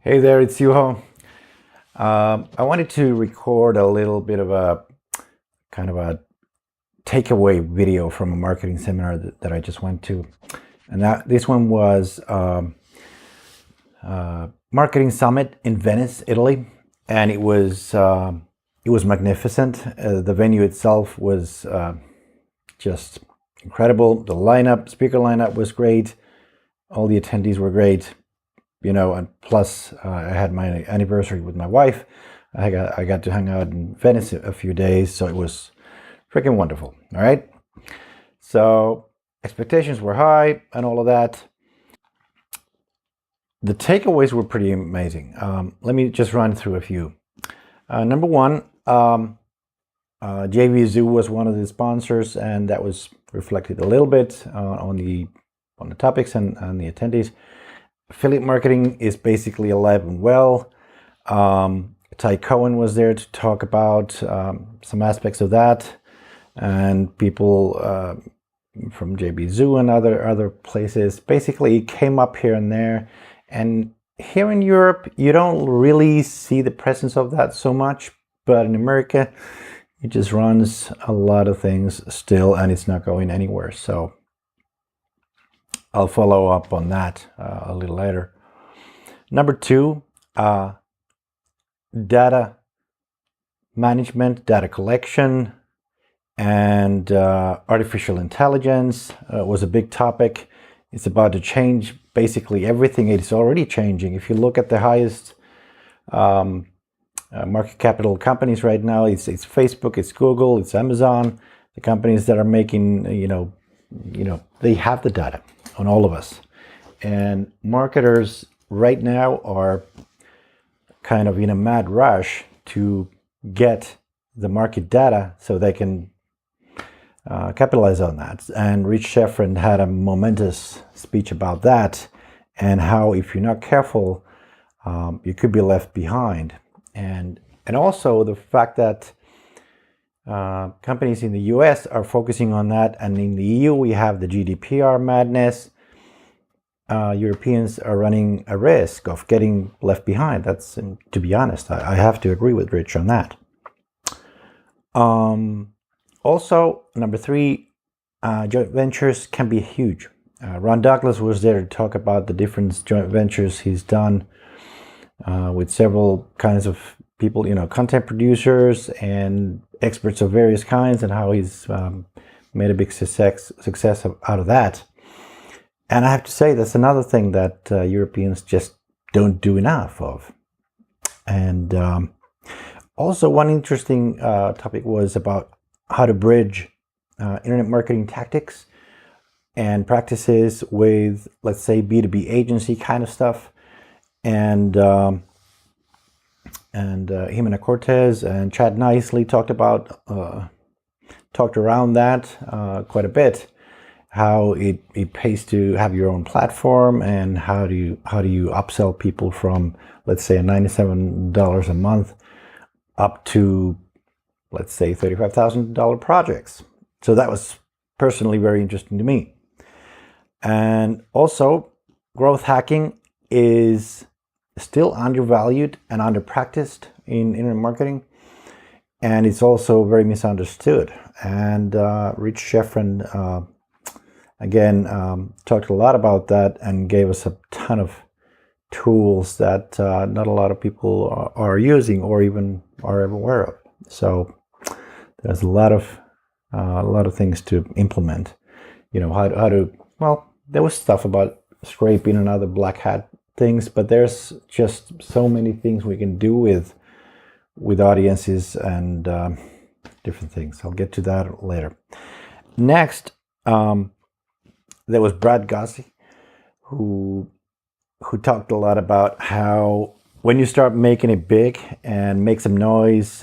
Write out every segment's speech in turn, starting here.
Hey there, it's Yuho. I wanted to record a little bit of a kind of a takeaway video from a marketing seminar that I just went to, and this one was Marketing Summit in Venice, Italy, and it was magnificent. The venue itself was just incredible. The speaker lineup was great. All the attendees were great. And plus I had my anniversary with my wife. I got to hang out in Venice a few days, so it was freaking wonderful. All right. So expectations were high and all of that. The takeaways were pretty amazing. Let me just run through a few. Number one, JV Zoo was one of the sponsors, and that was reflected a little bit on the topics and the attendees. Affiliate marketing is basically alive and well. Ty Cohen was there to talk about some aspects of that, and people from JB Zoo and other places basically came up here and there. And here in Europe, you don't really see the presence of that so much, but in America, it just runs a lot of things still, and it's not going anywhere. So I'll follow up on that a little later. Number two, data management, data collection, and artificial intelligence was a big topic. It's about to change basically everything. It's already changing. If you look at the highest market capital companies right now, it's Facebook, it's Google, it's Amazon, the companies that are making, they have the data on all of us. And marketers right now are kind of in a mad rush to get the market data so they can capitalize on that. And Rich Schefren had a momentous speech about that, and how if you're not careful, you could be left behind. And also the fact that companies in the US are focusing on that, and in the EU we have the GDPR madness. Europeans are running a risk of getting left behind. That's, to be honest, I have to agree with Rich on that. Also, number three, joint ventures can be huge. Ron Douglas was there to talk about the different joint ventures he's done with several kinds of people, content producers and experts of various kinds, and how he's made a big success out of that. And I have to say, that's another thing that Europeans just don't do enough of. And also, one interesting topic was about how to bridge internet marketing tactics and practices with, let's say, B2B agency kind of stuff. And Jimena Cortez and Chad Nicely talked around that quite a bit. How it pays to have your own platform, and how do you upsell people from, let's say, $97 a month up to, let's say, $35,000 projects. So that was personally very interesting to me. And also, growth hacking is still undervalued and underpracticed in internet marketing, and it's also very misunderstood. And Rich Schefren again talked a lot about that and gave us a ton of tools that not a lot of people are using or even are aware of. So there's a lot of things to implement. How to, well, there was stuff about scraping and other black hat things, but there's just so many things we can do with audiences and different things. I'll get to that later. Next, there was Brad Gossi, who talked a lot about how when you start making it big and make some noise,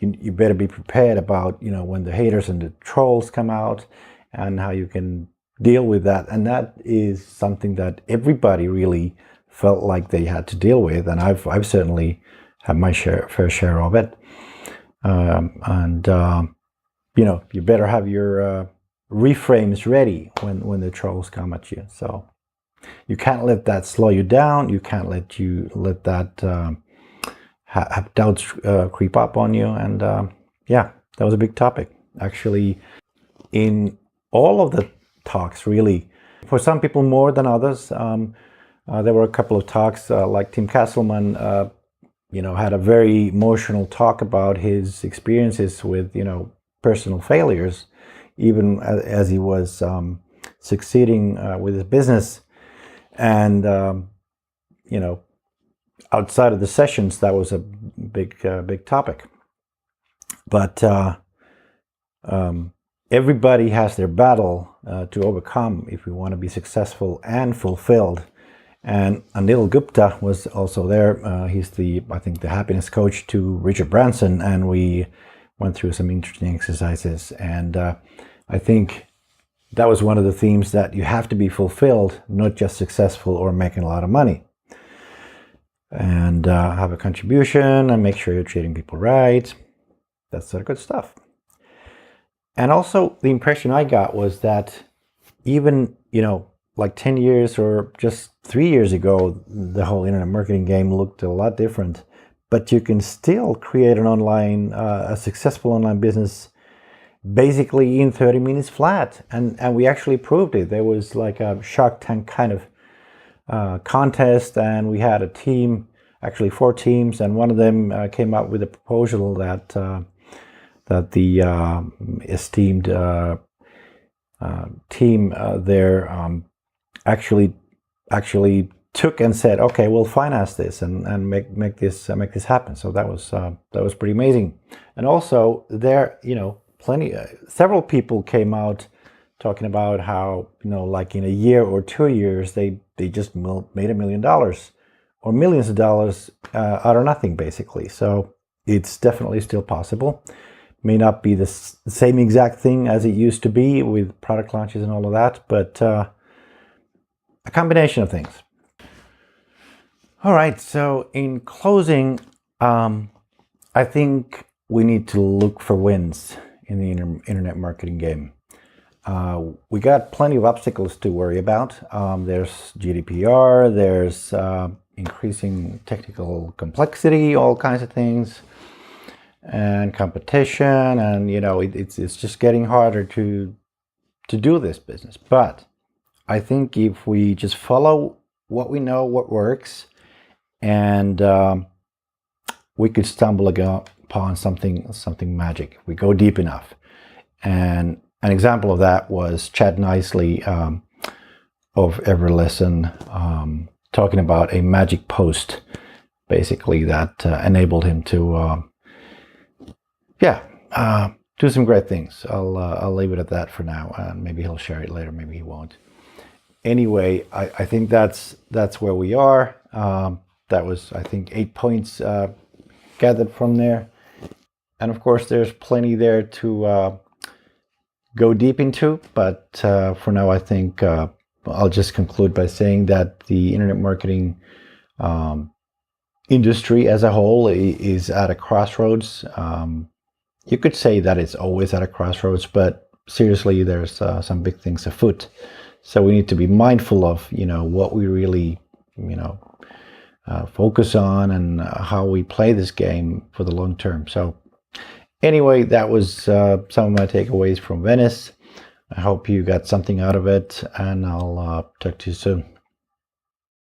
you better be prepared about, when the haters and the trolls come out, and how you can deal with that. And that is something that everybody really felt like they had to deal with, and I've certainly had my fair share of it. You better have your reframe is ready when the trolls come at you. So you can't let that slow you down. You can't let that have doubts creep up on you. And yeah, that was a big topic. Actually, in all of the talks, really, for some people more than others, there were a couple of talks, like Tim Castleman, had a very emotional talk about his experiences with, personal failures, even as he was succeeding with his business. And, outside of the sessions, that was a big topic. But everybody has their battle to overcome if we want to be successful and fulfilled. And Anil Gupta was also there. He's I think the happiness coach to Richard Branson, and we went through some interesting exercises. And I think that was one of the themes, that you have to be fulfilled, not just successful or making a lot of money. And have a contribution and make sure you're treating people right. That sort of good stuff. And also the impression I got was that even, like 10 years or just 3 years ago, the whole internet marketing game looked a lot different. But you can still create a successful online business basically in 30 minutes flat. And we actually proved it. There was like a Shark Tank kind of contest, and we had a team, actually 4 teams, and one of them came up with a proposal that the esteemed team there actually took and said, okay, we'll finance this and make this happen. So that was pretty amazing. And also there, several people came out talking about how, like in a year or 2 years, they just made $1 million or millions of dollars out of nothing, basically. So it's definitely still possible. May not be the same exact thing as it used to be with product launches and all of that, but a combination of things. All right, so in closing, I think we need to look for wins in the internet marketing game. We got plenty of obstacles to worry about. There's GDPR, there's increasing technical complexity, all kinds of things, and competition, and it's just getting harder to do this business. But I think if we just follow what we know, what works, and we could stumble upon something magic if we go deep enough. And an example of that was Chad Nicely of Everlisten talking about a magic post, basically, that enabled him to do some great things. I'll leave it at that for now, and maybe he'll share it later, maybe he won't. Anyway, I think that's where we are. That was, I think, 8 points gathered from there. And of course, there's plenty there to go deep into. But for now, I think I'll just conclude by saying that the internet marketing industry as a whole is at a crossroads. You could say that it's always at a crossroads, but seriously, there's some big things afoot. So we need to be mindful of, what we really, focus on, and how we play this game for the long term. So anyway, that was some of my takeaways from Venice. I hope you got something out of it, and I'll talk to you soon.